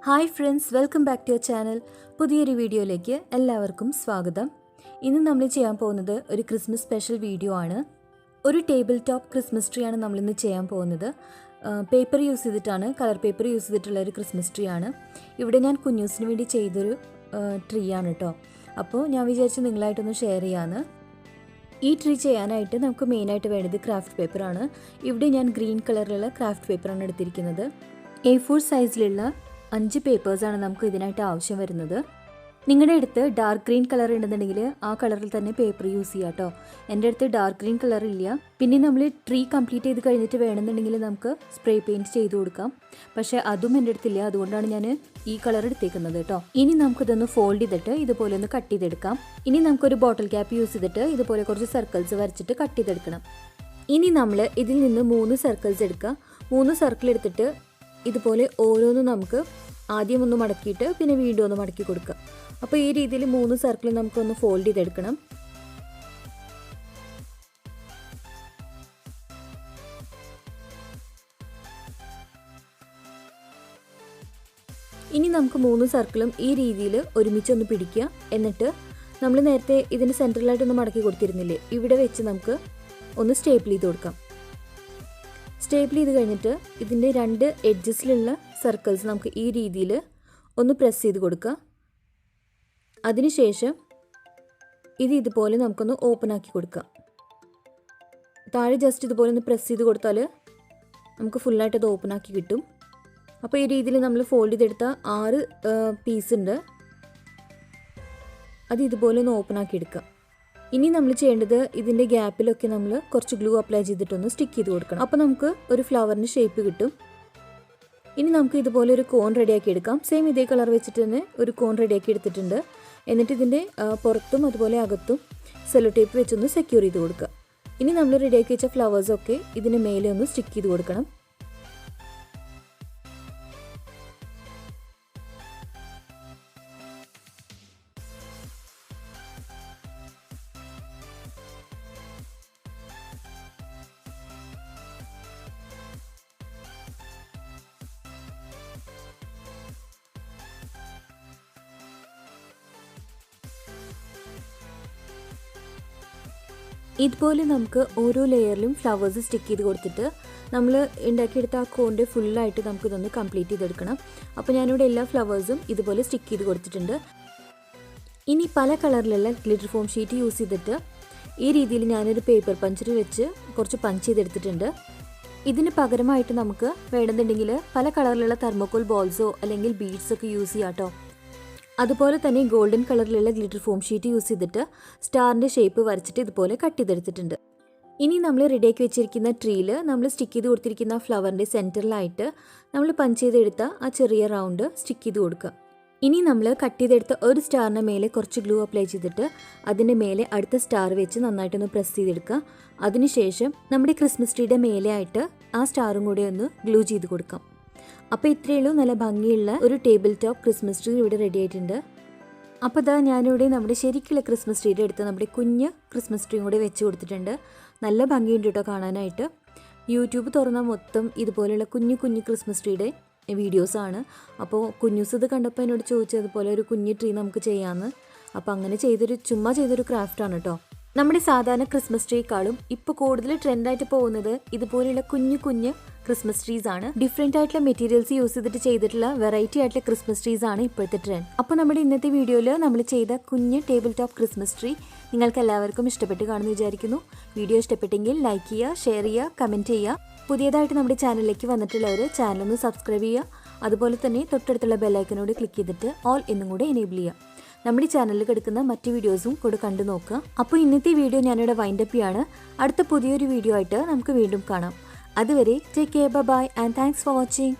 Hi friends, welcome back to your channel. പുതിയൊരു വീഡിയോയിലേക്ക് എല്ലാവർക്കും സ്വാഗതം. ഇന്ന് നമ്മൾ ചെയ്യാൻ പോകുന്നത് ഒരു ക്രിസ്മസ് സ്പെഷ്യൽ വീഡിയോ ആണ്. ഒരു ടേബിൾ ടോപ്പ് ക്രിസ്മസ് ട്രീ ആണ് നമ്മളിന്ന് ചെയ്യാൻ പോകുന്നത്. പേപ്പർ യൂസ് ചെയ്തിട്ടാണ്, കളർ പേപ്പർ യൂസ് ചെയ്തിട്ടുള്ള ഒരു ക്രിസ്മസ് ട്രീ ആണ്. ഇവിടെ ഞാൻ കുഞ്ഞൂസിന് വേണ്ടി ചെയ്തൊരു ട്രീ ആണ് കേട്ടോ. അപ്പോൾ ഞാൻ വിചാരിച്ചു നിങ്ങളായിട്ടൊന്ന് ഷെയർ ചെയ്യാമെന്ന്. ഈ ട്രീ ചെയ്യാനായിട്ട് നമുക്ക് മെയിനായിട്ട് വേണ്ടത് ക്രാഫ്റ്റ് പേപ്പറാണ്. ഇവിടെ ഞാൻ ഗ്രീൻ കളറിലുള്ള ക്രാഫ്റ്റ് പേപ്പറാണ് എടുത്തിരിക്കുന്നത്. A4 സൈസിലുള്ള 5 പേപ്പേഴ്സാണ് നമുക്ക് ഇതിനായിട്ട് ആവശ്യം വരുന്നത്. നിങ്ങളുടെ അടുത്ത് ഡാർക്ക് ഗ്രീൻ കളർ ഉണ്ടെന്നുണ്ടെങ്കിൽ ആ കളറിൽ തന്നെ പേപ്പർ യൂസ് ചെയ്യാം കേട്ടോ. എൻ്റെ അടുത്ത് ഡാർക്ക് ഗ്രീൻ കളർ ഇല്ല. പിന്നെ നമ്മൾ ട്രീ കംപ്ലീറ്റ് ചെയ്ത് കഴിഞ്ഞിട്ട് വേണമെന്നുണ്ടെങ്കിൽ നമുക്ക് സ്പ്രേ പെയിൻറ്റ് ചെയ്ത് കൊടുക്കാം. പക്ഷേ അതും എൻ്റെ അടുത്തില്ല, അതുകൊണ്ടാണ് ഞാൻ ഈ കളർ എടുത്തേക്കുന്നത് കേട്ടോ. ഇനി നമുക്കിതൊന്ന് ഫോൾഡ് ചെയ്തിട്ട് ഇതുപോലെ ഒന്ന് കട്ട് ചെയ്തെടുക്കാം. ഇനി നമുക്കൊരു ബോട്ടിൽ ക്യാപ്പ് യൂസ് ചെയ്തിട്ട് ഇതുപോലെ കുറച്ച് സർക്കിൾസ് വരച്ചിട്ട് കട്ട് ചെയ്തെടുക്കണം. ഇനി നമ്മൾ ഇതിൽ നിന്ന് 3 സർക്കിൾസ് എടുക്കുക. 3 സർക്കിൾ എടുത്തിട്ട് ഇതുപോലെ ഓരോന്നും നമുക്ക് ആദ്യം ഒന്ന് മടക്കിയിട്ട് പിന്നെ വീണ്ടും ഒന്ന് മടക്കി കൊടുക്കുക. അപ്പോൾ ഈ രീതിയിൽ 3 സർക്കിൾ നമുക്കൊന്ന് ഫോൾഡ് ചെയ്തെടുക്കണം. ഇനി നമുക്ക് 3 സർക്കിളും ഈ രീതിയിൽ ഒരുമിച്ചൊന്ന് പിടിക്കുക. എന്നിട്ട് നമ്മൾ നേരത്തെ ഇതിന് സെൻട്രലായിട്ടൊന്ന് മടക്കി കൊടുത്തിരുന്നില്ലേ, ഇവിടെ വെച്ച് നമുക്ക് ഒന്ന് സ്റ്റേപ്പിൾ ചെയ്ത് കൊടുക്കാം. സ്റ്റേപ്പിൾ ചെയ്ത് കഴിഞ്ഞിട്ട് ഇതിൻ്റെ 2 എഡ്ജസിലുള്ള സർക്കിൾസ് നമുക്ക് ഈ രീതിയിൽ ഒന്ന് പ്രസ് ചെയ്ത് കൊടുക്കുക. അതിനുശേഷം ഇത് ഇതുപോലെ നമുക്കൊന്ന് ഓപ്പൺ ആക്കി കൊടുക്കാം. താഴെ ജസ്റ്റ് ഇതുപോലെ ഒന്ന് പ്രസ് ചെയ്ത് കൊടുത്താൽ നമുക്ക് ഫുള്ളായിട്ട് അത് ഓപ്പൺ ആക്കി കിട്ടും. അപ്പോൾ ഈ രീതിയിൽ നമ്മൾ ഫോൾഡ് ചെയ്തെടുത്ത 6 പീസ് ഉണ്ട്, അത് ഇതുപോലെ ഒന്ന് ഓപ്പൺ ആക്കി എടുക്കുക. ഇനി നമ്മൾ ചെയ്യേണ്ടത് ഇതിൻ്റെ ഗ്യാപ്പിലൊക്കെ നമ്മൾ കുറച്ച് ഗ്ലൂ അപ്ലൈ ചെയ്തിട്ടൊന്ന് സ്റ്റിക്ക് ചെയ്ത് കൊടുക്കണം. അപ്പോൾ നമുക്ക് ഒരു ഫ്ലവറിൻ്റെ ഷേപ്പ് കിട്ടും. ഇനി നമുക്ക് ഇതുപോലെ ഒരു കോൺ റെഡിയാക്കി എടുക്കാം. സെയിം ഇതേ കളർ വെച്ചിട്ട് തന്നെ ഒരു കോൺ റെഡിയാക്കി എടുത്തിട്ടുണ്ട്. എന്നിട്ട് ഇതിൻ്റെ പുറത്തും അതുപോലെ അകത്തും സെല്ലോ ടേപ്പ് വെച്ചൊന്ന് സെക്യൂർ ചെയ്ത് കൊടുക്കുക. ഇനി നമ്മൾ റെഡിയാക്കി വെച്ച ഫ്ലവേഴ്സൊക്കെ ഇതിന് മേലെ ഒന്ന് സ്റ്റിക്ക് ചെയ്ത് കൊടുക്കണം. ഇതുപോലെ നമുക്ക് ഓരോ ലെയറിലും ഫ്ലവേഴ്സ് സ്റ്റിക്ക് ചെയ്ത് കൊടുത്തിട്ട് നമ്മൾ ഉണ്ടാക്കിയെടുത്ത ആ കോണിൻ്റെ ഫുള്ളായിട്ട് നമുക്കിതൊന്ന് കംപ്ലീറ്റ് ചെയ്തെടുക്കണം. അപ്പോൾ ഞാനിവിടെ എല്ലാ ഫ്ലവേഴ്സും ഇതുപോലെ സ്റ്റിക്ക് ചെയ്ത് കൊടുത്തിട്ടുണ്ട്. ഇനി പല കളറിലുള്ള ഗ്ലിറ്റർ ഫോം ഷീറ്റ് യൂസ് ചെയ്തിട്ട് ഈ രീതിയിൽ ഞാനൊരു പേപ്പർ പഞ്ചർ വെച്ച് കുറച്ച് പഞ്ച് ചെയ്തെടുത്തിട്ടുണ്ട്. ഇതിന് പകരമായിട്ട് നമുക്ക് വേണമെന്നുണ്ടെങ്കിൽ പല കളറിലുള്ള തെർമോക്കോൾ ബോൾസോ അല്ലെങ്കിൽ ബീഡ്സൊക്കെ യൂസ് ചെയ്യാം കേട്ടോ. അതുപോലെ തന്നെ ഗോൾഡൻ കളറിലുള്ള ഗ്ലിറ്റർ ഫോം ഷീറ്റ് യൂസ് ചെയ്തിട്ട് സ്റ്റാറിൻ്റെ ഷേപ്പ് വരച്ചിട്ട് ഇതുപോലെ കട്ട് ചെയ്തെടുത്തിട്ടുണ്ട്. ഇനി നമ്മൾ റെഡിയാക്കി വെച്ചിരിക്കുന്ന ട്രീയിൽ നമ്മൾ സ്റ്റിക്ക് ചെയ്ത് കൊടുത്തിരിക്കുന്ന ഫ്ലവറിൻ്റെ സെൻറ്ററിലായിട്ട് നമ്മൾ പഞ്ച് ചെയ്തെടുത്ത ആ ചെറിയ റൗണ്ട് സ്റ്റിക്ക് ചെയ്ത് കൊടുക്കുക. ഇനി നമ്മൾ കട്ട് ചെയ്തെടുത്ത ഒരു സ്റ്റാറിന് മേലെ കുറച്ച് ഗ്ലൂ അപ്ലൈ ചെയ്തിട്ട് അതിൻ്റെ മേലെ അടുത്ത സ്റ്റാർ വെച്ച് നന്നായിട്ടൊന്ന് പ്രസ് ചെയ്തെടുക്കുക. അതിനുശേഷം നമ്മുടെ ക്രിസ്മസ് ട്രീയുടെ മേലെ ആയിട്ട് ആ സ്റ്റാറും കൂടെ ഒന്ന് ഗ്ലൂ ചെയ്ത് കൊടുക്കാം. അപ്പോൾ ഇത്രയേ ഉള്ളൂ, നല്ല ഭംഗിയുള്ള ഒരു ടേബിൾ ടോപ്പ് ക്രിസ്മസ് ട്രീ ഇവിടെ റെഡി ആയിട്ടുണ്ട്. അപ്പോൾ ഇതാ ഞാനിവിടെ നമ്മുടെ ശരിക്കുള്ള ക്രിസ്മസ് ട്രീയുടെ അടുത്ത് നമ്മുടെ കുഞ്ഞ് ക്രിസ്മസ് ട്രീയും കൂടെ വെച്ച് കൊടുത്തിട്ടുണ്ട്. നല്ല ഭംഗിയുണ്ട് കേട്ടോ കാണാനായിട്ട്. യൂട്യൂബ് തുറന്നാൽ മൊത്തം ഇതുപോലെയുള്ള കുഞ്ഞു കുഞ്ഞു ക്രിസ്മസ് ട്രീയുടെ വീഡിയോസാണ്. അപ്പോൾ കുഞ്ഞൂസ് ഇത് കണ്ടപ്പോൾ എന്നോട് ചോദിച്ചതുപോലെ ഒരു കുഞ്ഞു ട്രീ നമുക്ക് ചെയ്യാമെന്ന്. അപ്പോൾ അങ്ങനെ ചുമ്മാ ചെയ്തൊരു ക്രാഫ്റ്റാണ് കേട്ടോ. നമ്മുടെ സാധാരണ ക്രിസ്മസ് ട്രീക്കാളും ഇപ്പോൾ കൂടുതൽ ട്രെൻഡായിട്ട് പോകുന്നത് ഇതുപോലെയുള്ള കുഞ്ഞു കുഞ്ഞ് ക്രിസ്മസ് ട്രീസ് ആണ്. ഡിഫറെൻ്റ് ആയിട്ടുള്ള മെറ്റീരിയൽസ് യൂസ് ചെയ്തിട്ട് ചെയ്തിട്ടുള്ള വെറൈറ്റി ആയിട്ടുള്ള ക്രിസ്മസ് ട്രീസ് ആണ് ഇപ്പോഴത്തെ ട്രെൻഡ്. അപ്പോൾ നമ്മുടെ ഇന്നത്തെ വീഡിയോയിൽ നമ്മൾ ചെയ്ത കുഞ്ഞ് ടേബിൾ ടോപ്പ് ക്രിസ്മസ് ട്രീ നിങ്ങൾക്ക് എല്ലാവർക്കും ഇഷ്ടപ്പെട്ട് കാണുമെന്ന് വിചാരിക്കുന്നു. വീഡിയോ ഇഷ്ടപ്പെട്ടെങ്കിൽ ലൈക്ക് ചെയ്യുക, ഷെയർ ചെയ്യുക, കമൻറ്റ് ചെയ്യുക. പുതിയതായിട്ട് നമ്മുടെ ചാനലിലേക്ക് വന്നിട്ടുള്ളവർ ചാനലൊന്ന് സബ്സ്ക്രൈബ് ചെയ്യുക. അതുപോലെ തന്നെ തൊട്ടടുത്തുള്ള ബെല്ലൈക്കനോട് ക്ലിക്ക് ചെയ്തിട്ട് ഓൾ എന്നും കൂടെ എനേബിൾ ചെയ്യുക. നമ്മുടെ ചാനലിൽ കിടക്കുന്ന മറ്റ് വീഡിയോസും കൂടെ കണ്ടു നോക്കുക. അപ്പോൾ ഇന്നത്തെ വീഡിയോ ഞാനിവിടെ വൈൻഡപ്പ് ചെയ്യാണ്. അടുത്ത പുതിയൊരു വീഡിയോ ആയിട്ട് നമുക്ക് വീണ്ടും കാണാം. അതുവരെ take care, bye and thanks for watching.